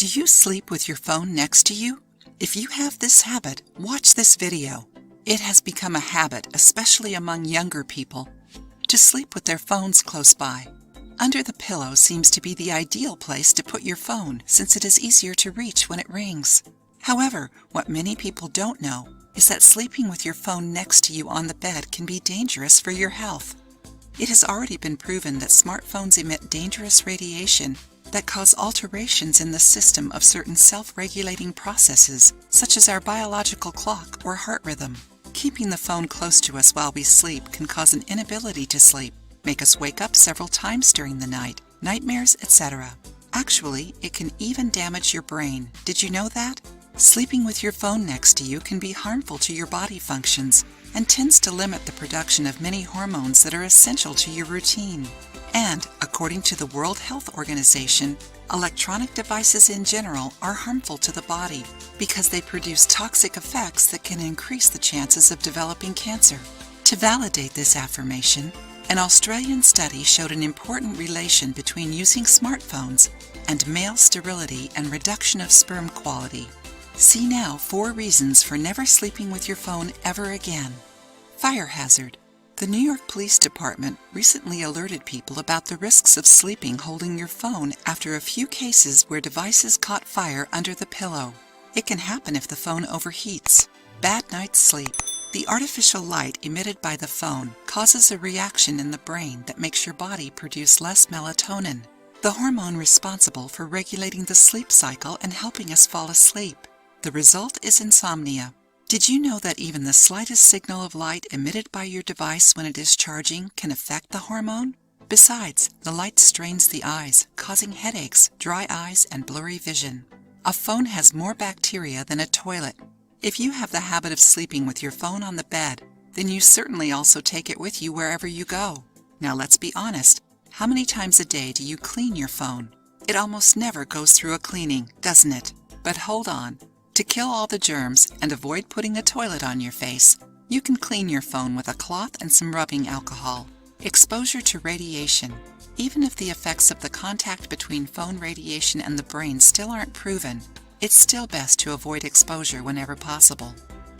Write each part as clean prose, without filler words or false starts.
Do you sleep with your phone next to you? If you have this habit, watch this video. It has become a habit, especially among younger people, to sleep with their phones close by. Under the pillow seems to be the ideal place to put your phone since it is easier to reach when it rings. However, what many people don't know is that sleeping with your phone next to you on the bed can be dangerous for your health. It has already been proven that smartphones emit dangerous radiation that cause alterations in the system of certain self-regulating processes, such as our biological clock or heart rhythm. Keeping the phone close to us while we sleep can cause an inability to sleep, make us wake up several times during the night, nightmares, etc. Actually, it can even damage your brain. Did you know that? Sleeping with your phone next to you can be harmful to your body functions and tends to limit the production of many hormones that are essential to your routine. And, according to the World Health Organization, electronic devices in general are harmful to the body because they produce toxic effects that can increase the chances of developing cancer. To validate this affirmation, an Australian study showed an important relation between using smartphones and male sterility and reduction of sperm quality. See now 4 reasons for never sleeping with your phone ever again. Fire hazard. The New York Police Department recently alerted people about the risks of sleeping holding your phone after a few cases where devices caught fire under the pillow. It can happen if the phone overheats. Bad night's sleep. The artificial light emitted by the phone causes a reaction in the brain that makes your body produce less melatonin, the hormone responsible for regulating the sleep cycle and helping us fall asleep. The result is insomnia. Did you know that even the slightest signal of light emitted by your device when it is charging can affect the hormone? Besides, the light strains the eyes, causing headaches, dry eyes, and blurry vision. A phone has more bacteria than a toilet. If you have the habit of sleeping with your phone on the bed, then you certainly also take it with you wherever you go. Now let's be honest, how many times a day do you clean your phone? It almost never goes through a cleaning, doesn't it? But hold on. To kill all the germs and avoid putting a toilet on your face, you can clean your phone with a cloth and some rubbing alcohol. Exposure to radiation. Even if the effects of the contact between phone radiation and the brain still aren't proven, it's still best to avoid exposure whenever possible.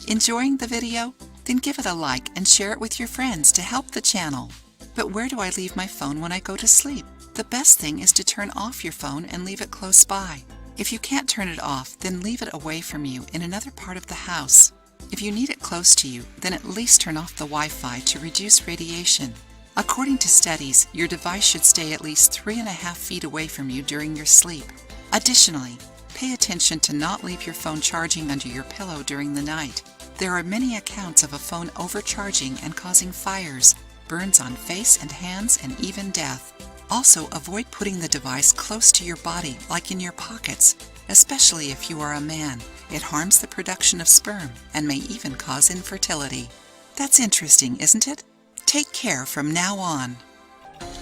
Enjoying the video? Then give it a like and share it with your friends to help the channel. But where do I leave my phone when I go to sleep? The best thing is to turn off your phone and leave it close by. If you can't turn it off, then leave it away from you in another part of the house. If you need it close to you, then at least turn off the Wi-Fi to reduce radiation. According to studies, your device should stay at least 3.5 feet away from you during your sleep. Additionally, pay attention to not leave your phone charging under your pillow during the night. There are many accounts of a phone overcharging and causing fires, burns on face and hands, and even death. Also, avoid putting the device close to your body, like in your pockets, especially if you are a man. It harms the production of sperm and may even cause infertility. That's interesting, isn't it? Take care from now on.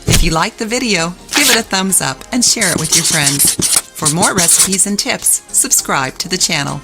If you liked the video, give it a thumbs up and share it with your friends. For more recipes and tips, subscribe to the channel.